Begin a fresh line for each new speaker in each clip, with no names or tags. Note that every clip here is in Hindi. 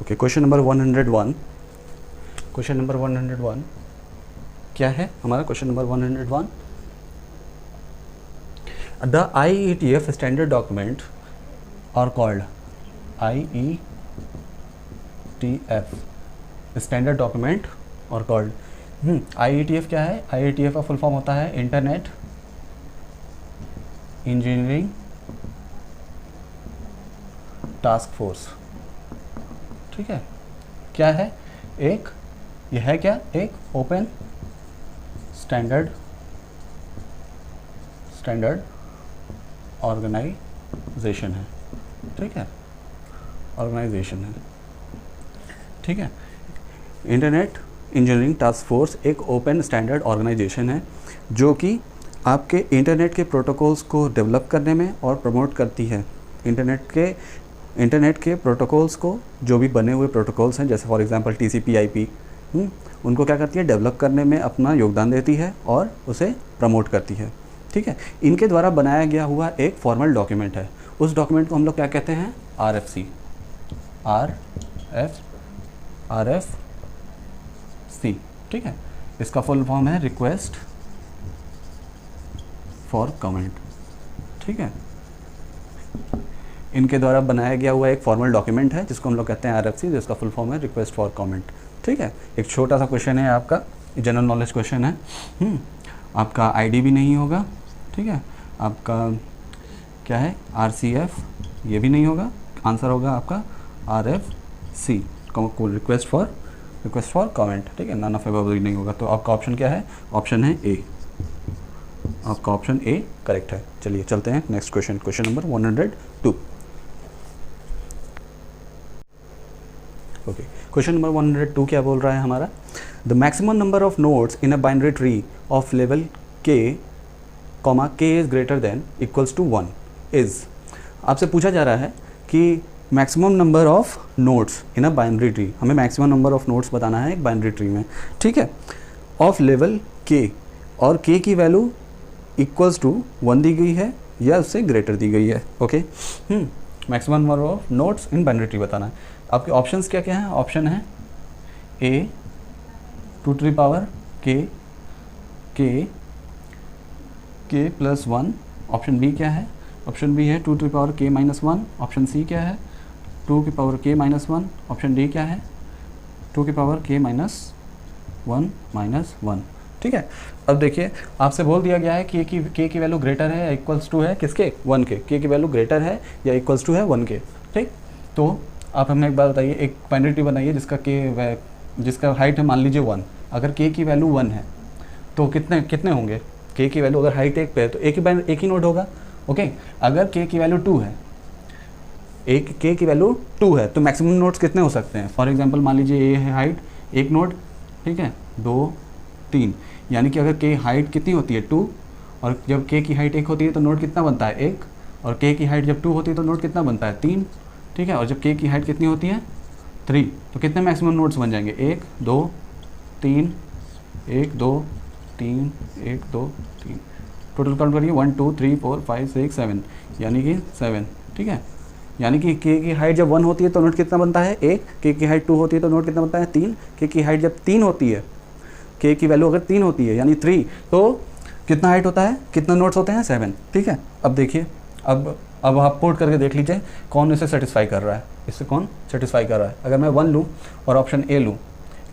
Okay, question number 101, question number 101 क्या है हमारा? Question number 101, the IETF standard document are called IETF standard document are called IETF क्या है? IETF का फुल फॉर्म होता है इंटरनेट इंजीनियरिंग टास्क फोर्स। ठीक है, क्या है? एक यह है क्या? एक ओपन स्टैंडर्ड ऑर्गेनाइजेशन है। ठीक है, ऑर्गेनाइजेशन है। ठीक है, इंटरनेट इंजीनियरिंग टास्क फोर्स एक ओपन स्टैंडर्ड ऑर्गेनाइजेशन है जो कि आपके इंटरनेट के प्रोटोकॉल्स को डेवलप करने में और प्रमोट करती है। इंटरनेट के प्रोटोकॉल्स को, जो भी बने हुए प्रोटोकॉल्स हैं, जैसे फॉर एग्जांपल TCP/IP, उनको क्या करती है? डेवलप करने में अपना योगदान देती है और उसे प्रमोट करती है। ठीक है, इनके द्वारा बनाया गया हुआ एक फॉर्मल डॉक्यूमेंट है। उस डॉक्यूमेंट को हम लोग क्या कहते हैं? RFC। ठीक है, इसका फुल फॉर्म है रिक्वेस्ट फॉर कमेंट। ठीक है, इनके द्वारा बनाया गया हुआ एक फॉर्मल डॉक्यूमेंट है जिसको हम लोग कहते हैं RFC, जिसका फुल फॉर्म है रिक्वेस्ट फॉर कमेंट। ठीक है, एक छोटा सा क्वेश्चन है आपका, जनरल नॉलेज क्वेश्चन है। आपका ID भी नहीं होगा। ठीक है, आपका क्या है? RCF, ये भी नहीं होगा। आंसर होगा आपका RFC, रिक्वेस्ट फॉर कमेंट। ठीक है, नन ऑफ अबव नहीं होगा। तो आपका ऑप्शन क्या है? ऑप्शन है A। आपका ऑप्शन A करेक्ट है। चलिए चलते हैं next question, question number 102। Okay, question number 102 क्या बोल रहा है हमारा? The maximum number of nodes in a binary tree of level K, K is greater than equals to 1 is. आपसे पूछा जा रहा है कि maximum number of nodes in a binary tree, हमें मैक्सिमम नंबर ऑफ नोड्स बताना है एक बाइनरी ट्री में। ठीक है, ऑफ लेवल K, और K की वैल्यू इक्वल्स टू 1 दी गई है या उससे ग्रेटर दी गई है। Okay, maximum number of nodes in binary tree बताना है। आपके ऑप्शंस क्या क्या हैं? ऑप्शन है A 2 K plus 1। Option B क्या है? ऑप्शन B है 2 K माइनस 1। ऑप्शन C क्या है? 2 K माइनस 1। ऑप्शन D क्या है? 2 K माइनस 1। ठीक है, अब देखिए आपसे बोल दिया गया है कि K की वैल्यू ग्रेटर है या इक्वल्स टू है किसके? 1 के। K की वैल्यू ग्रेटर है या इक्वल्स टू है 1 के। ठीक, तो आप हमें एक बात बताइए, एक बाइनरी ट्री बनाइए जिसका हाइट है मान लीजिए 1। अगर K की वैल्यू 1 है तो कितने होंगे? K की वैल्यू अगर हाइट 1 पे है तो एक ही नोड होगा। ओके, अगर K की वैल्यू 2 है, K की वैल्यू 2 है तो मैक्सिमम नोड्स कितने हो सकते हैं? फॉर एग्जांपल मान लीजिए ये है हाइट 1 नोड, ठीक है, 2 3, यानी कि अगर K हाइट कितनी होती है 2, और जब K की हाइट 1 होती है तो नोड कितना बनता है? 1, और K की हाइट जब 2 होती है तो नोड कितना बनता है? 3। ठीक है, और जब K की हाइट कितनी होती है? 3, तो कितने मैक्सिमम नोड्स बन जाएंगे? 1 2 3, 1 2 3, 1 2 3। टोटल काउंट करिए 1 2 3 4 5 6 7, यानी कि 7। ठीक है, यानी कि K की हाइट जब 1 होती है तो नोड कितना बनता है? 1। K की हाइट 2 होती है तो नोड कितना बनता है? 3। K की हाइट जब 3 होती है, K की वैल्यू अगर 3 होती है यानी 3, तो कितना हाइट होता है? कितने नोड्स होते हैं? 7। ठीक है, अब देखिए, अब आप पुट करके देख लीजिए कौन इसे सेटिस्फाई कर रहा है। इससे कौन सेटिस्फाई कर रहा है? अगर मैं 1 लूँ और ऑप्शन A लूँ,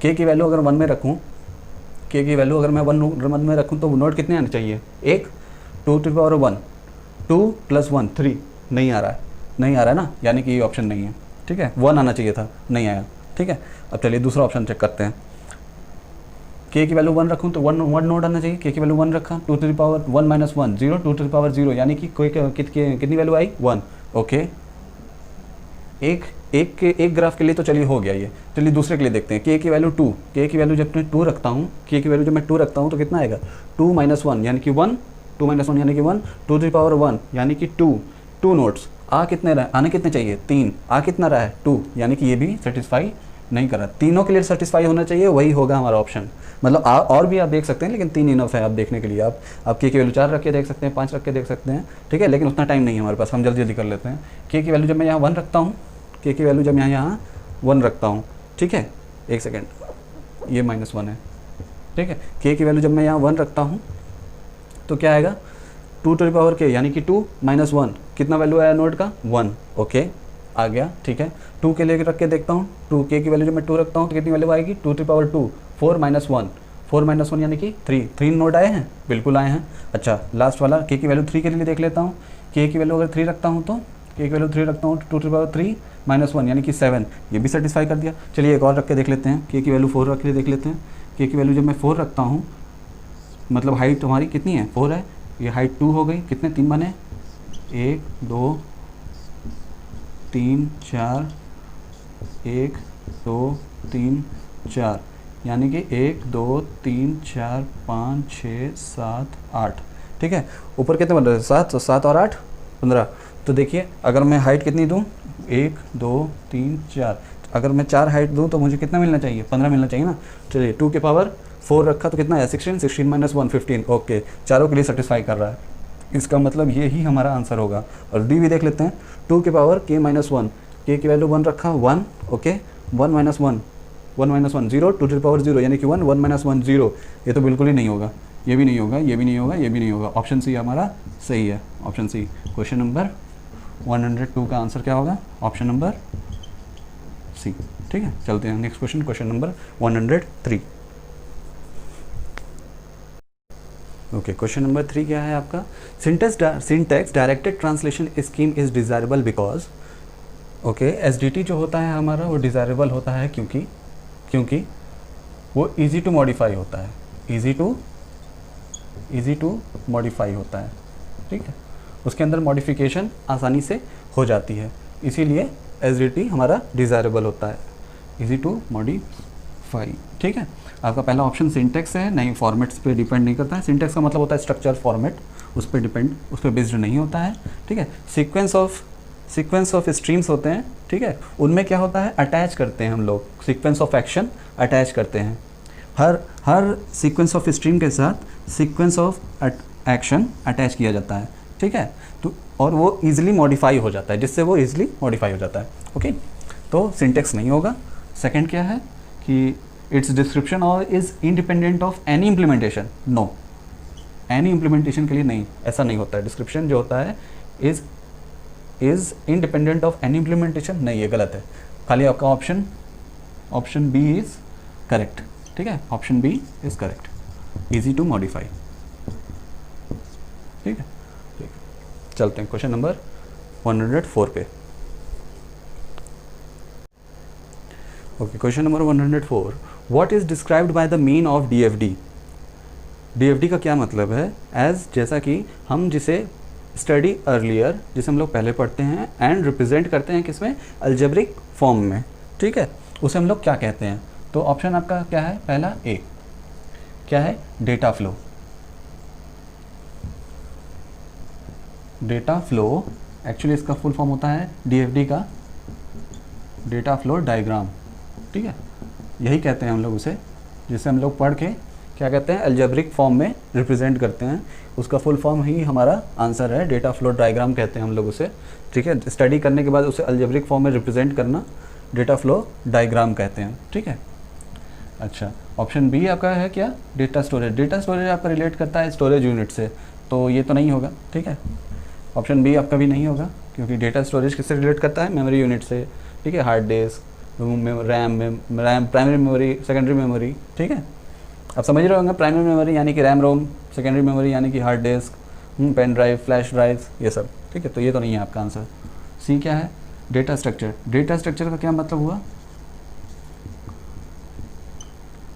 K की वैल्यू अगर 1 में रखूँ, K की वैल्यू अगर मैं 1 में रखूँ तो नोड कितने आने चाहिए? 1, 2 to the power 1, 2 + 1 3। नहीं आ रहा है ना, यानी कि ये ऑप्शन नहीं है। ठीक है, 1 आना चाहिए था, नहीं आया। ठीक है, अब चलिए दूसरा ऑप्शन चेक करते हैं। K की वैल्यू 1 रखूँ तो 1 नोड आना चाहिए। K की वैल्यू 1 रखा, 2 to the power 1 - 1 0, 2 to the power 0, यानी कि कितनी वैल्यू आई? 1। ओके, एक ग्राफ के लिए तो चलिए हो गया ये। चलिए दूसरे के लिए देखते हैं। K की वैल्यू 2, K की वैल्यू जब मैं 2 रखता हूँ, K की वैल्यू जब मैं 2 रखता हूँ तो कितना आएगा? 2 - 1 यानी कि 1, 2 - 1 यानी कि 1, 2 to the power 1 यानी कि 2 नोड्स। आने कितने चाहिए? 3। आ कितना रहा है? 2, यानी कि ये भी सेटिस्फाई नहीं कर रहा। तीनों के लिए सेटिस्फाई होना चाहिए, वही होगा हमारा ऑप्शन। मतलब और भी आप देख सकते हैं, लेकिन 3 इनफ है आप देखने के लिए। आप K की वैल्यू 4 रख के देख सकते हैं, 5 रख के देख सकते हैं। ठीक है, लेकिन उतना टाइम नहीं है हमारे पास, हम जल्दी कर लेते हैं। K की वैल्यू जब मैं यहाँ 1 रखता हूँ, K की वैल्यू जब यहाँ 1 रखता हूँ, ठीक है, एक सेकेंड, ये -1 है, ठीक है। k की वैल्यू जब मैं यहाँ 1 रखता हूँ तो क्या आएगा, 2 टू द पावर k यानी कि 2 - 1, कितना वैल्यू आया नोड का, 1, ओके आ गया, ठीक है। 2 के लिए रख के देखता हूँ, 2 k की वैल्यू जब मैं 2 रखता हूँ तो कितनी वैल्यू आएगी, 2 टू द पावर 2, 4 - 1, 4 - 1 यानी कि 3 नोड आए हैं, बिल्कुल आए हैं। अच्छा लास्ट वाला k की वैल्यू 3 के लिए देख लेता हूँ, k की वैल्यू अगर 3 रखता हूँ तो k की वैल्यू 3 रखता हूँ 2 टू द पावर 3 - 1 यानी कि 7, ये भी सेटिस्फाई कर दिया। चलिए एक और रख के देख लेते हैं, k की वैल्यू 4 रख के देख लेते हैं। k की वैल्यू जब मैं 4 रखता हूँ मतलब हाइट हमारी कितनी है, 4 है, ये हाइट 2 हो गई, कितने 3 बने, 1 2 3 4, 1 2 3 4 यानी कि 1 2 3 4 5 6 7 8, ठीक है। ऊपर कितने बन रहे हैं, 7, तो 7 और 8 15। तो देखिए अगर मैं हाइट कितनी दूँ, 1 2 3 4, अगर मैं 4 हाइट दूँ तो मुझे कितना मिलना चाहिए, 15 मिलना चाहिए ना। चलिए 2 के पावर 4 रखा तो कितना है, 16, 16 - 1 15, ओके, चारों के लिए सेटिस्फाई कर रहा है, इसका मतलब ये ही हमारा आंसर होगा। और डी भी देख लेते हैं, 2 के पावर k - 1, k की वैल्यू 1 रखा 1, ओके, 1 - 1 0, 2 टू द पावर 0 यानी कि 1 1 - 1 0, ये तो बिल्कुल ही नहीं होगा, ये भी नहीं होगा, ये भी नहीं होगा, ये भी नहीं होगा। ऑप्शन सी हमारा सही है, ऑप्शन सी। क्वेश्चन नंबर 102 का आंसर क्या होगा, ऑप्शन नंबर सी, ठीक है। चलते हैं next question, question number 103। Okay, question number 3 क्या है आपका, syntax directed translation scheme is desirable because, okay, SDT जो होता है हमारा वो डिज़ायरेबल होता है क्योंकि वो इजी टू मॉडिफाई होता है, इजी टू मॉडिफाई होता है, ठीक है, उसके अंदर मॉडिफिकेशन आसानी से हो जाती है, इसीलिए एसडीटी हमारा डिज़ायरेबल होता है, इजी टू मॉडिफाई, ठीक है। आपका पहला ऑप्शन सिंटेक्स है, नहीं फॉर्मेट्स पे डिपेंड नहीं करता है, सिंटेक्स का मतलब होता है स्ट्रक्चर फॉर्मेट, उस पर बेस्ड नहीं होता है, ठीक है। सीक्वेंस ऑफ स्ट्रीम्स होते हैं, ठीक है, उनमें क्या होता है, अटैच करते हैं हम लोग, सीक्वेंस ऑफ एक्शन अटैच करते हैं, हर सीक्वेंस ऑफ स्ट्रीम के साथ सीक्वेंस ऑफ एक्शन अटैच किया जाता है, ठीक है, तो और वो ईजिली मॉडिफाई हो जाता है, जिससे वो ईजिली मॉडिफाई हो जाता है, ओके। तो सिंटेक्स नहीं होगा। सेकंड क्या है कि इट्स डिस्क्रिप्शन और is independent of any implementation, no, any implementation के लिए नहीं, ऐसा नहीं होता है। डिस्क्रिप्शन जो होता है is independent of any implementation, नहीं, ये गलत है। खाली आपका ऑप्शन बी इज़ करेक्ट, ठीक है, option B is correct, easy to modify, ठीक है। चलते हैं क्वेश्चन नंबर 104 पे। Okay, question number 104, what is described by the mean of DFD. DFD का क्या मतलब है, एज जैसा कि हम जिसे स्टडी अर्लियर, जिसे हम लोग पहले पढ़ते हैं, एंड रिप्रेजेंट करते हैं किसमें, अलजेब्रिक फॉर्म में, ठीक है, उसे हम लोग क्या कहते हैं। तो ऑप्शन आपका क्या है, पहला ए, क्या है, data flow. Data flow actually इसका फुल फॉर्म होता है डीएफडी का, डेटा फ्लो डायग्राम, ठीक है, यही कहते हैं हम लोग उसे, जिसे हम लोग पढ़ के क्या कहते हैं, अलजेब्रिक फॉर्म में रिप्रेजेंट करते हैं, उसका फुल फॉर्म ही हमारा आंसर है, डेटा फ्लो डायग्राम कहते हैं हम लोग उसे, ठीक है। स्टडी करने के बाद उसे अलजेब्रिक फॉर्म में रिप्रेजेंट करना डेटा फ्लो डायग्राम कहते हैं, ठीक है। अच्छा, ऑप्शन बी आपका है क्या, डेटा स्टोरेज। डेटा स्टोरेज आपका रिलेट करता है स्टोरेज यूनिट से, तो ये तो नहीं होगा, ठीक है। ऑप्शन बी आपका भी नहीं होगा, क्योंकि डेटा स्टोरेज किससे रिलेट करता है, मेमोरी यूनिट से, ठीक है, hard disk, RAM, primary memory, secondary memory, ठीक है। आप समझ रहे होंगे, प्राइमरी मेमोरी यानी कि रैम रोम, सेकेंडरी मेमोरी यानी कि hard disk, pen drive, flash drive, ये सब, ठीक है। तो ये तो नहीं है आपका आंसर। सी क्या है, डेटा स्ट्रक्चर। डेटा स्ट्रक्चर का क्या मतलब हुआ,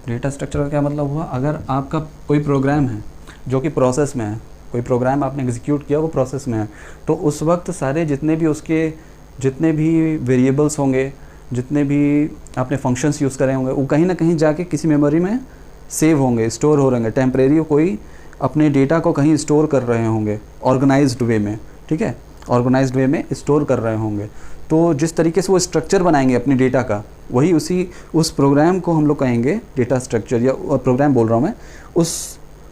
डेटा स्ट्रक्चर का क्या मतलब हुआ, अगर आपका कोई प्रोग्राम है जो कि प्रोसेस में है, कोई प्रोग्राम आपने एग्जीक्यूट किया वो प्रोसेस में है, तो उस वक्त सारे जितने भी वेरिएबल्स होंगे, जितने भी आपने फंक्शंस यूज़ करे होंगे, वो कहीं ना कहीं जाके किसी मेमोरी में सेव होंगे, स्टोर हो रहेंगे, टेम्परेरी कोई अपने डेटा को कहीं स्टोर कर रहे होंगे ऑर्गेनाइज्ड वे में, ठीक है, ऑर्गेनाइज्ड वे में स्टोर कर रहे होंगे। तो जिस तरीके से वो स्ट्रक्चर बनाएंगे अपने डेटा का, वही उस प्रोग्राम को हम लोग कहेंगे डेटा स्ट्रक्चर, या प्रोग्राम बोल रहा हूँ मैं,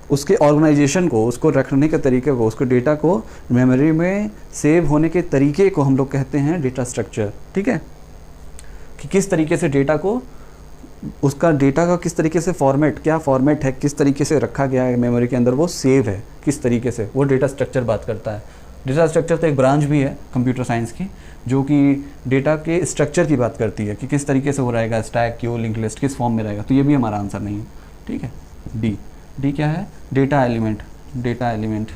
उसके ऑर्गेनाइजेशन को, उसको रखने के तरीके को, उसको डेटा को मेमोरी में सेव होने के तरीके को हम लोग कहते हैं डेटा स्ट्रक्चर, ठीक है। कि किस तरीके से डेटा को, उसका डेटा का किस तरीके से फॉर्मेट, क्या फॉर्मेट है, किस तरीके से रखा गया है मेमोरी के अंदर, वो सेव है किस तरीके से, वो डेटा स्ट्रक्चर बात करता है। डेटा स्ट्रक्चर तो एक ब्रांच भी है कंप्यूटर साइंस की, जो कि डेटा के स्ट्रक्चर की बात करती है कि किस तरीके से वो रहेगा, स्टैक, क्यू, लिंक लिस्ट, किस फॉर्म में रहेगा। तो ये भी हमारा आंसर नहीं है, ठीक है। डी क्या है, data element. Data element,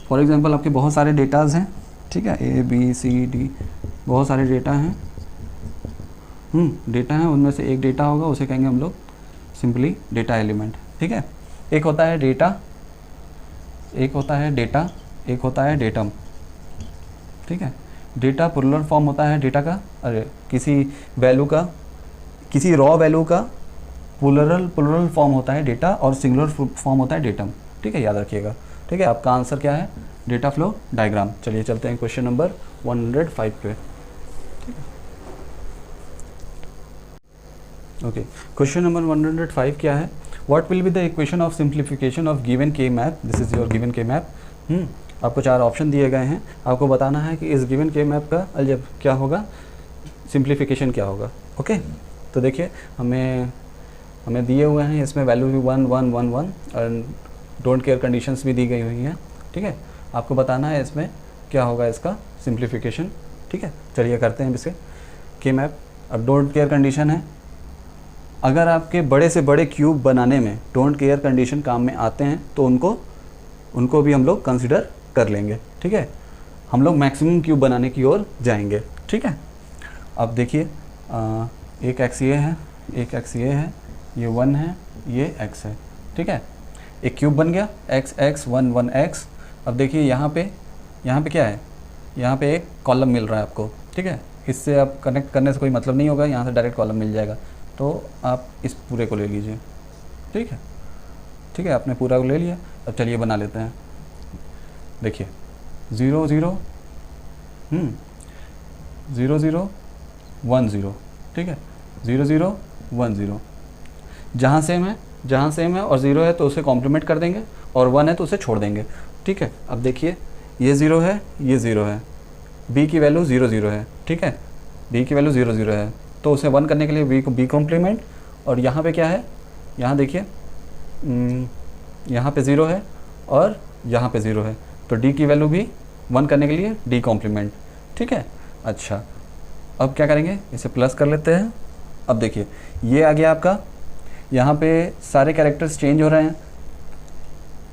for example आपके बहुत सारे डेटाज हैं, ठीक है, ए बी सी डी, बहुत सारे डेटा हैं, डेटा हैं, उनमें से एक डेटा होगा, उसे कहेंगे हम लोग सिंपली डेटा एलिमेंट, ठीक है। एक होता है डेटा, एक होता है डेटा, एक होता है डेटम, ठीक है। डेटा प्लुरल फॉर्म होता है डेटा का, अरे किसी वैल्यू का, किसी रॉ वैल्यू का प्लुरल फॉर्म होता है डेटा, और सिंगुलर फॉर्म होता है डेटम, ठीक है, याद रखिएगा, ठीक है। आपका आंसर क्या है, डेटा फ्लो डायग्राम। चलिए चलते हैं क्वेश्चन नंबर 105 पे, ठीक है। ओके, क्वेश्चन नंबर 105 क्या है, what will be the equation of simplification of given K map. This is your given K map. आपको 4 ऑप्शन दिए गए हैं, आपको बताना है कि इस गिवन के मैप का अलजेब्रा क्या होगा, सिंप्लीफिकेशन क्या होगा। ओके, तो देखिए हमें दिए हुए हैं, इसमें वैल्यू भी 1 1 1 1 और डोंट केयर कंडीशंस भी दी गई हुई हैं, ठीक है। आपको बताना है इसमें क्या होगा इसका सिंप्लीफिकेशन, ठीक है। चलिए करते हैं इसके के मैप। अब डोंट केयर कंडीशन है, अगर आपके बड़े से बड़े क्यूब बनाने में डोंट केयर कंडीशन काम में आते हैं तो उनको भी हम लोग कंसिडर कर लेंगे, ठीक है। हम लोग मैक्सिमम क्यूब बनाने की ओर जाएंगे, ठीक है। अब देखिए एक एक्स ये है, एक एक्स ये है, ये 1 है, ये एक्स है, ठीक है। एक क्यूब बन गया, एक्स एक्स 1 1 एक्स। अब देखिए यहाँ पे क्या है, यहाँ पे एक कॉलम मिल रहा है आपको, ठीक है। इससे आप कनेक्ट करने से कोई मतलब नहीं होगा, यहाँ से डायरेक्ट कॉलम मिल जाएगा, तो आप इस पूरे को ले लीजिए, ठीक है, ठीक है। आपने पूरा को ले लिया। अब चलिए बना लेते हैं। देखिए 0 0 0 0 1 0, ठीक है, 0 0 1 0। जहाँ सेम है और 0 है तो उसे कॉम्प्लीमेंट कर देंगे, और 1 है तो उसे छोड़ देंगे, ठीक है। अब देखिए ये 0 है, ये 0 है, b की वैल्यू 0 0 है, ठीक है, b की वैल्यू 0 0 है, तो उसे 1 करने के लिए b को b कॉम्प्लीमेंट। और यहाँ पे क्या है, यहाँ देखिए यहाँ पे 0 है और यहाँ पे 0 है, तो d की वैल्यू भी 1 करने के लिए d कॉम्प्लीमेंट, ठीक है। अच्छा, अब क्या करेंगे, इसे प्लस कर लेते हैं। अब देखिए ये आ गया आपका, यहाँ पे सारे कैरेक्टर्स चेंज हो रहे हैं,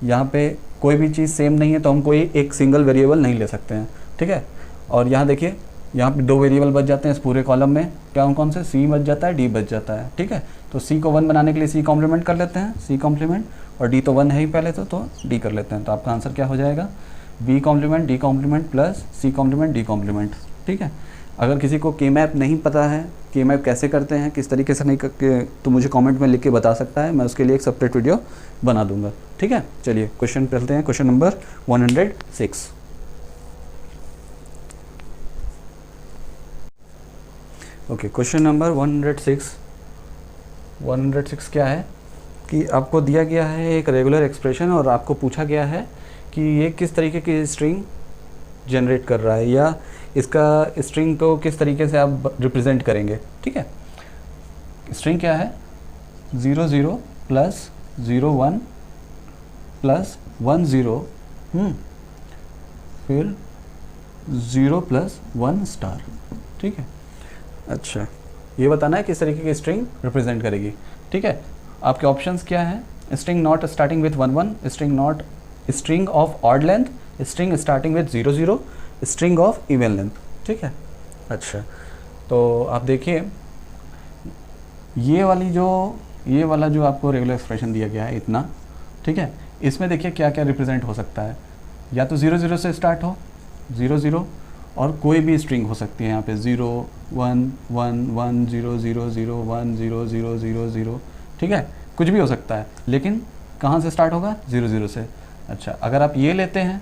यहाँ पे कोई भी चीज़ सेम नहीं है, तो हम कोई एक सिंगल वेरिएबल नहीं ले सकते हैं, ठीक है। और यहाँ देखिए यहाँ पे 2 वेरिएबल बच जाते हैं इस पूरे कॉलम में, क्या कौन से, c बच जाता है, d बच जाता है, ठीक है। तो c को 1 बनाने के लिए c कॉम्प्लीमेंट कर लेते हैं, c कॉम्प्लीमेंट, और d तो 1 है ही पहले तो d कर लेते हैं। तो आपका आंसर क्या हो जाएगा, b complement d complement plus c complement d complement, ठीक है। अगर किसी को के मैप नहीं पता है, के मैप कैसे करते हैं, किस तरीके से नहीं करके, तो मुझे कमेंट में लिख के बता सकता है, मैं उसके लिए एक सेपरेट वीडियो बना दूंगा, ठीक है। चलिए क्वेश्चन चलते हैं, question number 106। Okay, question number 106 क्या है कि आपको दिया गया है एक रेगुलर एक्सप्रेशन, और आपको पूछा गया है कि ये किस तरीके की स्ट्रिंग जनरेट कर रहा है, या इसका स्ट्रिंग को किस तरीके से आप रिप्रेजेंट करेंगे, ठीक है। स्ट्रिंग क्या है, 0 0 प्लस 0 1 प्लस 1 0, फिर 0 प्लस 1 स्टार, ठीक है। अच्छा, ये बताना है किस तरीके की स्ट्रिंग रिप्रेजेंट करेगी, ठीक है। आपके ऑप्शंस क्या हैं, string not starting with 1 1, string of odd length, string starting with 0 0, string of even length, ठीक है। अच्छा, तो आप देखिए ये वाला जो आपको रेगुलर एक्सप्रेशन दिया गया है इतना, ठीक है, इसमें देखिए क्या क्या रिप्रेजेंट हो सकता है, या तो 0 0 से स्टार्ट हो, 0 0, और कोई भी स्ट्रिंग हो सकती है यहाँ पे 0 1 1 1 0 0 0 1 0 0 0 0, ठीक है, कुछ भी हो सकता है, लेकिन कहाँ से स्टार्ट होगा, 0 0 से। अच्छा, अगर आप ये लेते हैं,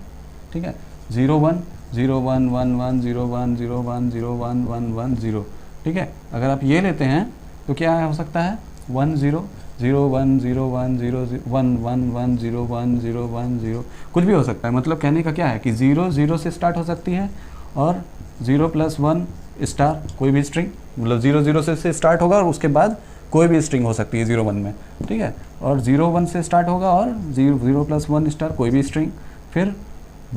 ठीक है, 0 1 0 1 1 1 0 1 0 1 0 1 1 1 0, ठीक है, अगर आप ये लेते हैं तो क्या हो सकता है, 1 0 0 1 0 1 0 1 1 1 0 1 0 1 0, कुछ भी हो सकता है। मतलब कहने का क्या है कि 0 0 से स्टार्ट हो सकती है, और 0 प्लस 1 स्टार कोई भी स्ट्रिंग, मतलब 0 0 से स्टार्ट होगा और उसके बाद कोई भी स्ट्रिंग हो सकती है 0 1 में, ठीक है। और 0 1 से स्टार्ट होगा और 0 0 + 1 स्टार कोई भी स्ट्रिंग, फिर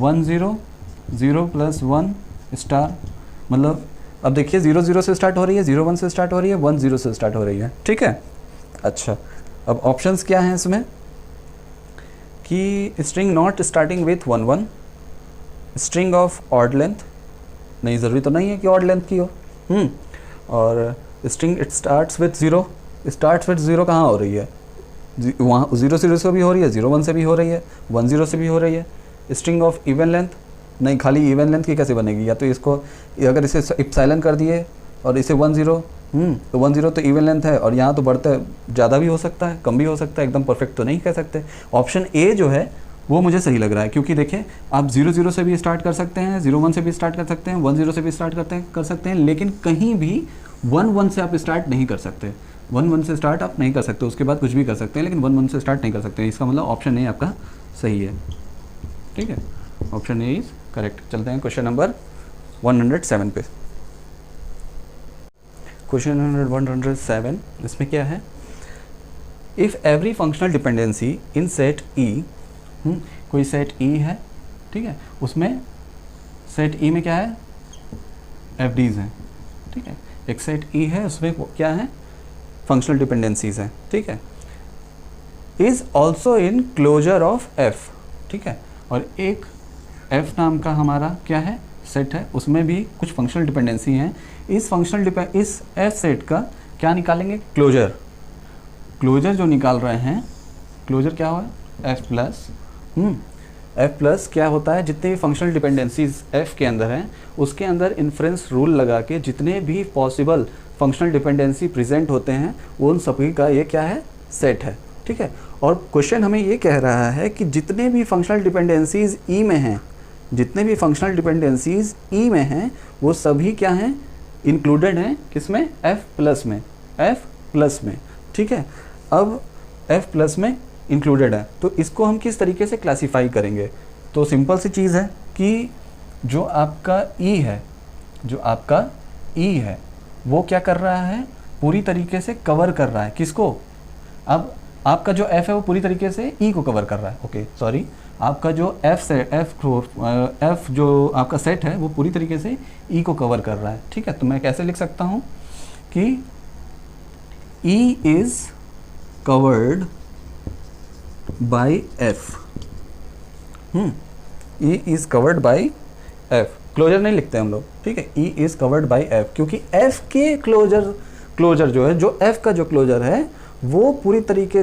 1 0 0 + 1 स्टार, मतलब अब देखिए 0 0 से स्टार्ट हो रही है, 0 1 से स्टार्ट हो रही है, 1 0 से स्टार्ट हो रही है, ठीक है। अच्छा, अब ऑप्शंस क्या हैं इसमें कि string not starting with 1 1, string of odd length, नहीं ज़रूरी तो नहीं है कि ऑड लेंथ की हो, और string it starts with 0, starts with 0 कहाँ हो रही है, वहाँ 0 0 से भी हो रही है, 0 1 से भी हो रही है, 1 0 से भी हो रही है। स्ट्रिंग ऑफ इवन लेंथ, नहीं खाली इवन लेंथ की कैसे बनेगी, या तो इसको अगर इसे इप्सिलॉन कर दिए और इसे 1 0, तो 1 0 तो इवन लेंथ है, और यहाँ तो बढ़ते ज़्यादा भी हो सकता है, कम भी हो सकता है, एकदम परफेक्ट तो नहीं कह सकते। ऑप्शन ए जो है वो मुझे सही लग रहा है, क्योंकि देखिए आप 0 0 से भी स्टार्ट कर सकते हैं, 0 1 से भी स्टार्ट कर सकते हैं, 1 0 से भी स्टार्ट कर सकते हैं, लेकिन कहीं भी 1 1 से आप स्टार्ट नहीं कर सकते, 1 1 से स्टार्ट आप नहीं कर सकते, उसके बाद कुछ भी कर सकते हैं, लेकिन 1 1 से स्टार्ट नहीं कर सकते। इसका मतलब ऑप्शन ए आपका सही है, ठीक है, ऑप्शन ए इज करेक्ट। चलते हैं क्वेश्चन नंबर 107 पे। क्वेश्चन नंबर 107, इसमें क्या है, if every functional dependency in set ई, कोई सेट ई है, ठीक है, उसमें सेट ई में क्या है, एफडीज हैं, ठीक है, एक सेट ई है उसमें क्या है, फंक्शनल डिपेंडेंसीज हैं, ठीक है, is also in closure of F, ठीक है, और एक एफ नाम का हमारा क्या है, सेट है, उसमें भी कुछ फंक्शनल डिपेंडेंसी हैं। इस एफ सेट का क्या निकालेंगे, क्लोजर, क्लोजर जो निकाल रहे हैं, क्लोजर क्या हुआ, एफ प्लस, एफ प्लस क्या होता है, जितने भी फंक्शनल डिपेंडेंसीज एफ के अंदर हैं उसके अंदर इन्फ्रेंस रूल लगा के जितने भी पॉसिबल फंक्शनल डिपेंडेंसी प्रेजेंट होते हैं वो उन सभी का ये क्या है, सेट है, ठीक है। और क्वेश्चन हमें ये कह रहा है कि जितने भी फंक्शनल डिपेंडेंसीज ई में हैं, जितने भी फंक्शनल डिपेंडेंसीज ई में हैं वो सभी क्या हैं, इंक्लूडेड हैं किसमें, एफ प्लस में, एफ प्लस में, ठीक है। अब एफ प्लस में इंक्लूडेड है तो इसको हम किस तरीके से क्लासीफाई करेंगे, तो सिंपल सी चीज़ है कि जो आपका ई है, जो आपका ई है वो क्या कर रहा है, पूरी तरीके से कवर कर रहा है किसको, अब आपका जो एफ है वो पूरी तरीके से ई को कवर कर रहा है, ओके सॉरी, आपका जो एफ जो आपका सेट है वो पूरी तरीके से ई को कवर कर रहा है, ठीक है। तो मैं कैसे लिख सकता हूँ कि E is covered by F, E is covered by F, closure नहीं लिखते हम लोग, ठीक है, E is covered by F, क्योंकि एफ के क्लोजर जो है, जो एफ का जो क्लोजर है वो पूरी तरीके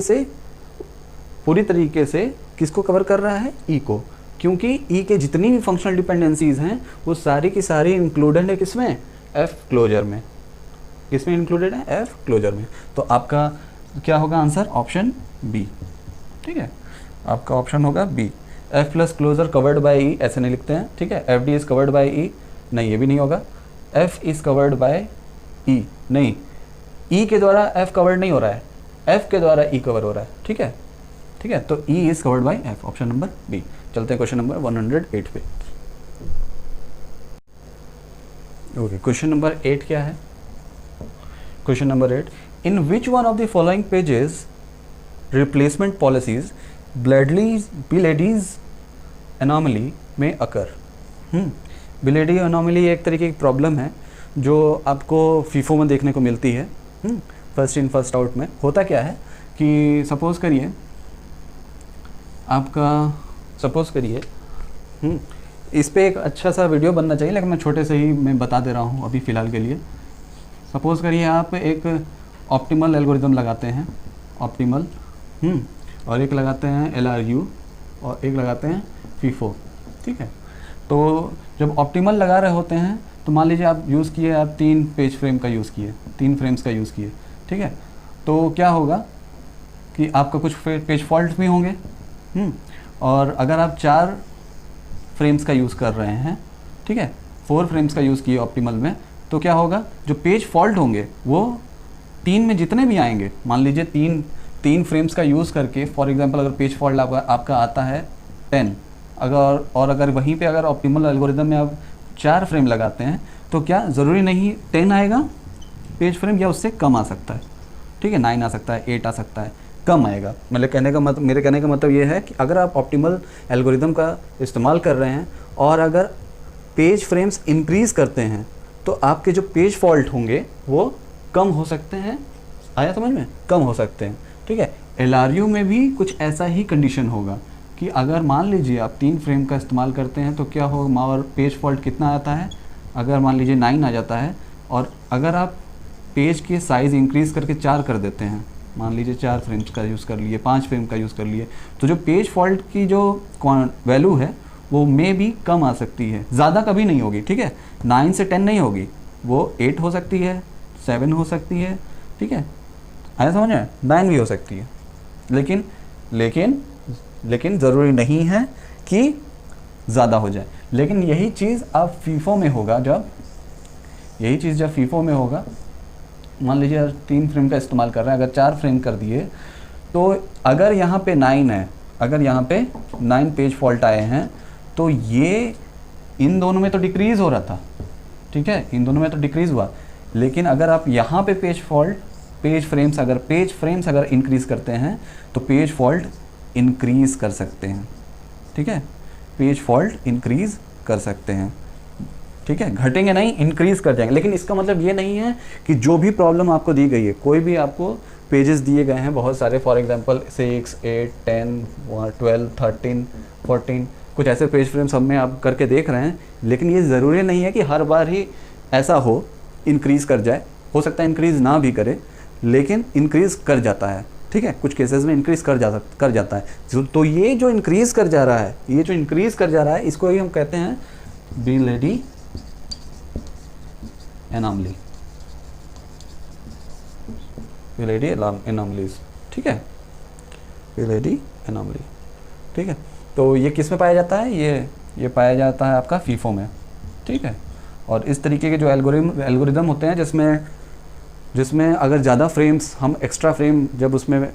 से किसको कवर कर रहा है, ई को, क्योंकि ई के जितनी भी फंक्शनल डिपेंडेंसीज हैं वो सारी की सारी इंक्लूडेड है किसमें, एफ क्लोजर में, किसमें इंक्लूडेड है, एफ क्लोजर में। तो आपका क्या होगा आंसर, ऑप्शन बी, ठीक है, आपका ऑप्शन होगा B, F plus closure covered by E, ऐसे नहीं लिखते हैं, ठीक है, F D is covered by E, नहीं ये भी नहीं होगा, F is covered by E, नहीं, ई के द्वारा एफ कवर्ड नहीं हो रहा है, एफ के द्वारा ई कवर हो रहा है, ठीक है, ठीक है, तो E is covered by F, option number B. चलते हैं क्वेश्चन नंबर 108 पे। ओके, क्वेश्चन नंबर 8 क्या है, question number 8, in which one of the following pages replacement policies Belady's anomaly में अकर। बिलेडी एनॉमली एक तरीके की प्रॉब्लम है जो आपको फीफो में देखने को मिलती है, फर्स्ट इन फर्स्ट आउट में। होता क्या है कि सपोज़ करिए इस पे एक अच्छा सा वीडियो बनना चाहिए, लेकिन मैं छोटे से ही मैं बता दे रहा हूँ अभी फ़िलहाल के लिए। सपोज़ करिए आप एक ऑप्टिमल एल्गोरिदम लगाते हैं, ऑप्टिमल, और एक लगाते हैं LRU और एक लगाते हैं फीफो, ठीक है। तो जब ऑप्टिमल लगा रहे होते हैं तो मान लीजिए आप यूज़ किए, आप 3 पेज फ्रेम का यूज़ किए, 3 फ्रेम्स का यूज़ किए, ठीक है। तो क्या होगा कि आपका कुछ पेज फॉल्ट भी होंगे, और अगर आप 4 फ्रेम्स का यूज़ कर रहे हैं, ठीक है, 4 फ्रेम्स का यूज़ किए ऑप्टिमल में, तो क्या होगा, जो पेज फॉल्ट होंगे वो 3 में जितने भी आएंगे, मान लीजिए 3 फ्रेम्स का यूज़ करके, फॉर एग्जांपल अगर पेज फॉल्ट आपका आता है 10, अगर वहीं पे अगर ऑप्टिमल एल्गोरिदम में आप 4 फ्रेम लगाते हैं तो क्या ज़रूरी नहीं 10 आएगा पेज फ्रेम, या उससे कम आ सकता है, ठीक है, 9 आ सकता है, 8 आ सकता है, कम आएगा। मतलब मेरे कहने का मतलब ये है कि अगर आप ऑप्टिमल एल्गोरिदम का इस्तेमाल कर रहे हैं और अगर पेज फ्रेम्स इंक्रीज़ करते हैं तो आपके जो पेज फॉल्ट होंगे वो कम हो सकते हैं। आया समझ में? कम हो सकते हैं, ठीक है। LRU में भी कुछ ऐसा ही कंडीशन होगा कि अगर मान लीजिए आप 3 फ्रेम का इस्तेमाल करते हैं तो क्या होगा, और पेज फॉल्ट कितना आता है, अगर मान लीजिए 9 आ जाता है, और अगर आप पेज के साइज़ इंक्रीज़ करके 4 कर देते हैं, मान लीजिए 4 फ्रेम्स का यूज़ कर लिए, 5 फ्रेम का यूज़ कर लिए, तो जो पेज फॉल्ट की जो वैल्यू है वो में भी कम आ सकती है, ज़्यादा कभी नहीं होगी, ठीक है। 9 से 10 नहीं होगी, वो 8 हो सकती है, 7 हो सकती है, ठीक है। आया समझ में? 9 भी हो सकती है, लेकिन ज़रूरी नहीं है कि ज़्यादा हो जाए। लेकिन यही चीज़ अब फीफो में होगा, जब फीफो में होगा, मान लीजिए 3 फ्रेम का इस्तेमाल कर रहे हैं, अगर 4 फ्रेम कर दिए तो अगर यहाँ पे 9 है, अगर यहाँ पे 9 पेज फॉल्ट आए हैं तो ये इन दोनों में तो डिक्रीज़ हो रहा था, ठीक है, इन दोनों में तो डिक्रीज़ हुआ। लेकिन अगर आप यहाँ पे पेज फ्रेम्स अगर इंक्रीज़ करते हैं तो पेज फॉल्ट इंक्रीज़ कर सकते हैं, ठीक है, पेज फॉल्ट इंक्रीज़ कर सकते हैं, ठीक है, घटेंगे नहीं, इंक्रीज़ कर जाएंगे। लेकिन इसका मतलब ये नहीं है कि जो भी प्रॉब्लम आपको दी गई है, कोई भी आपको पेजेस दिए गए हैं बहुत सारे, फॉर एग्जांपल 6, 8, 10, 12, 13, 14, कुछ ऐसे पेज फ्रेम सब में आप करके देख रहे हैं, लेकिन ये ज़रूरी नहीं है कि हर बार ही ऐसा हो, इंक्रीज़ कर जाए। हो सकता है इंक्रीज़ ना भी करे, लेकिन इंक्रीज़ कर जाता है, ठीक है, कुछ केसेस में इंक्रीज़ कर जाता है। तो ये जो इंक्रीज़ कर जा रहा है, इसको ही हम कहते हैं बिलेडी एनॉमली, बिलेडी एनॉमलीज, ठीक है, बिलेडी एनॉमली, ठीक है। तो ये किस में पाया जाता है? ये पाया जाता है आपका फीफो में, ठीक है। और इस तरीके के जो एल्गोरिदम होते हैं जिसमें अगर ज़्यादा फ्रेम्स, हम एक्स्ट्रा फ्रेम जब उसमें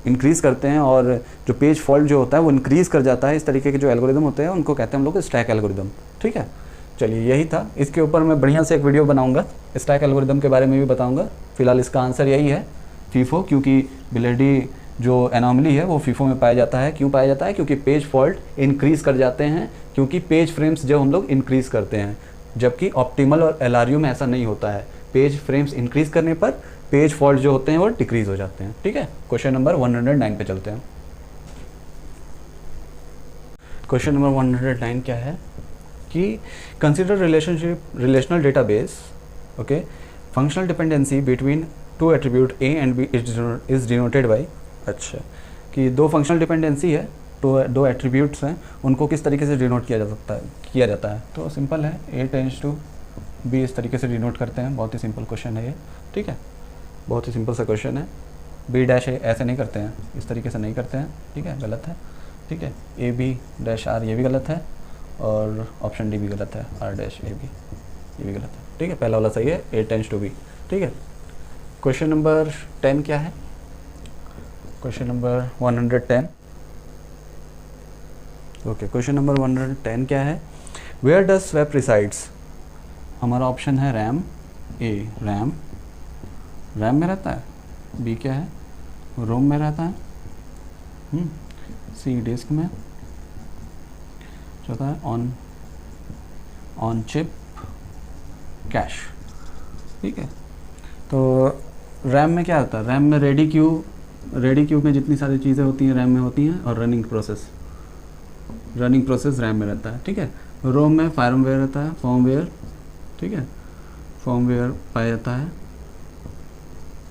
इंक्रीज़ करते हैं और जो पेज फॉल्ट जो होता है वो इंक्रीज़ कर जाता है, इस तरीके के जो एल्गोरिदम होते हैं उनको कहते हैं हम लोग स्टैक एल्गोरिदम, ठीक है। चलिए यही था, इसके ऊपर मैं बढ़िया से एक वीडियो बनाऊंगा, स्टैक एल्गोरिदम के बारे में भी बताऊंगा। फिलहाल इसका आंसर यही है, फीफो, क्योंकि बिलेडी जो एनॉमली है वो फीफो में पाया जाता है। क्यों पाया जाता है? क्योंकि पेज फॉल्ट इंक्रीज़ कर जाते हैं, क्योंकि पेज फ्रेम्स जब हम लोग इंक्रीज़ करते हैं, जबकि ऑप्टिमल और LRU में ऐसा नहीं होता है। पेज फ्रेम्स इंक्रीज़ करने पर पेज फॉल्ट जो होते हैं वो डिक्रीज़ हो जाते हैं, ठीक है। क्वेश्चन नंबर 109 पे चलते हैं। क्वेश्चन नंबर 109 क्या है कि consider relational database, okay, functional dependency between 2 attribute A and B is denoted by, अच्छा, कि 2 फंक्शनल डिपेंडेंसी है, 2 एट्रीब्यूट्स हैं, उनको किस तरीके से डिनोट किया जाता है। तो सिंपल है, A टेंड्स टू B, इस तरीके से डिनोट करते हैं। बहुत ही सिंपल क्वेश्चन है ये, ठीक है, बहुत ही सिंपल सा क्वेश्चन है। B डैश A ऐसे नहीं करते हैं, इस तरीके से नहीं करते हैं, ठीक है, गलत है, ठीक है। AB डैश R ये भी गलत है, और ऑप्शन डी भी गलत है, R डैश AB ये भी गलत है, ठीक है। पहला वाला सही है, A टेंड्स टू B, ठीक है। क्वेश्चन नंबर 10 क्या है? Question number 110, okay, question number 110 क्या है? Where does swap resides? हमारा ऑप्शन है रैम, A रैम में रहता है, B क्या है? रोम में रहता है, C डिस्क में, चौथा है ऑन चिप कैश, ठीक है। तो रैम में क्या होता है? रैम में रेडी क्यू में जितनी सारी चीज़ें होती हैं रैम में होती हैं, और रनिंग प्रोसेस रैम में रहता है, ठीक है। रोम में फार्मवेयर रहता है, फॉर्मवेयर, ठीक है, फॉर्मवेयर पाया जाता है,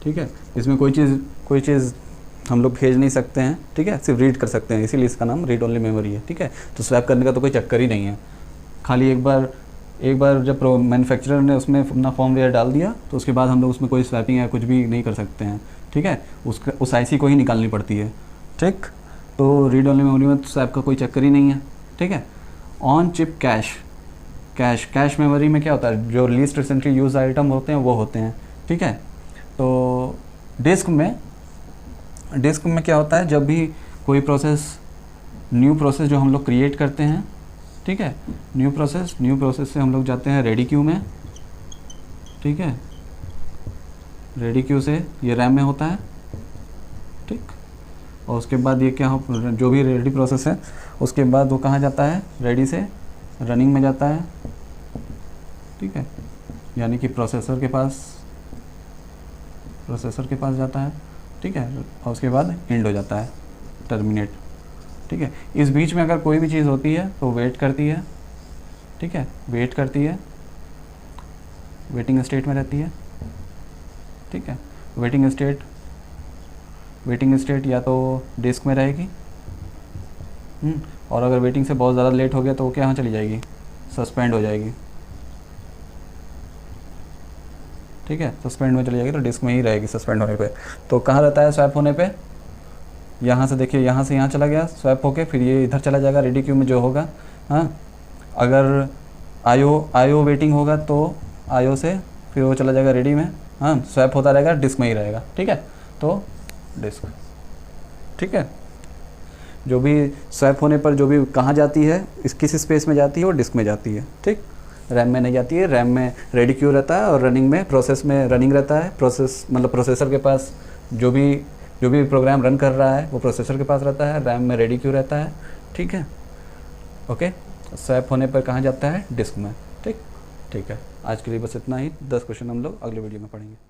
ठीक है। इसमें कोई चीज़ हम लोग भेज नहीं सकते हैं, ठीक है, सिर्फ रीड कर सकते हैं, इसीलिए इसका नाम रीड ओनली मेमोरी है, ठीक है। तो स्वैप करने का तो कोई चक्कर ही नहीं है, खाली एक बार जब मैन्युफैक्चरर ने उसमें अपना फॉर्मवेयर डाल दिया तो उसके बाद हम लोग उसमें कोई स्वैपिंग या कुछ भी नहीं कर सकते हैं, ठीक है। उस IC को ही निकालनी पड़ती है, ठीक। तो रीड ओनली मेमोरी में स्वैप का कोई चक्कर ही नहीं है, ठीक है। ऑन चिप कैश मेमोरी में क्या होता है? जो लीस्ट रिसेंटली यूज आइटम होते हैं वो होते हैं, ठीक है। तो डिस्क में क्या होता है? जब भी कोई न्यू प्रोसेस जो हम लोग क्रिएट करते हैं, ठीक है, न्यू प्रोसेस से हम लोग जाते हैं रेडी क्यू में, ठीक है, रेडी क्यू से ये रैम में होता है, ठीक। और उसके बाद ये क्या हो, जो भी रेडी प्रोसेस है उसके बाद वो कहाँ जाता है, रेडी से रनिंग में जाता है, ठीक है, यानी कि प्रोसेसर के पास जाता है, ठीक है। और उसके बाद एंड हो जाता है, टर्मिनेट, ठीक है। इस बीच में अगर कोई भी चीज़ होती है तो वेट करती है, ठीक है, वेट करती है, वेटिंग स्टेट में रहती है, ठीक है। वेटिंग स्टेट या तो डिस्क में रहेगी, और अगर वेटिंग से बहुत ज़्यादा लेट हो गया तो वो क्या चली जाएगी, सस्पेंड हो जाएगी, ठीक है, सस्पेंड में चली जाएगी, तो डिस्क में ही रहेगी सस्पेंड होने पे। तो कहाँ रहता है स्वैप होने पे, यहाँ से देखिए, यहाँ से यहाँ चला गया स्वैप होके, फिर ये इधर चला जाएगा रेडी क्यू में जो होगा, हाँ। अगर आईओ वेटिंग होगा तो आईओ से फिर वो चला जाएगा रेडी में, हाँ, स्वैप होता रहेगा, डिस्क में ही रहेगा, ठीक है। तो डिस्क, ठीक है, जो भी स्वैप होने पर जो भी कहाँ जाती है, किस स्पेस में जाती है, वो डिस्क में जाती है, ठीक। रैम में नहीं जाती है, रैम में रेडी क्यू रहता है और रनिंग में प्रोसेस में रनिंग रहता है, प्रोसेस मतलब प्रोसेसर के पास जो भी प्रोग्राम रन कर रहा है वो प्रोसेसर के पास रहता है, रैम में रेडी क्यू रहता है, ठीक है, ओके। स्वैप होने पर कहाँ जाता है, डिस्क में, ठीक है। आज के लिए बस इतना ही, 10 क्वेश्चन हम लोग अगले वीडियो में पढ़ेंगे।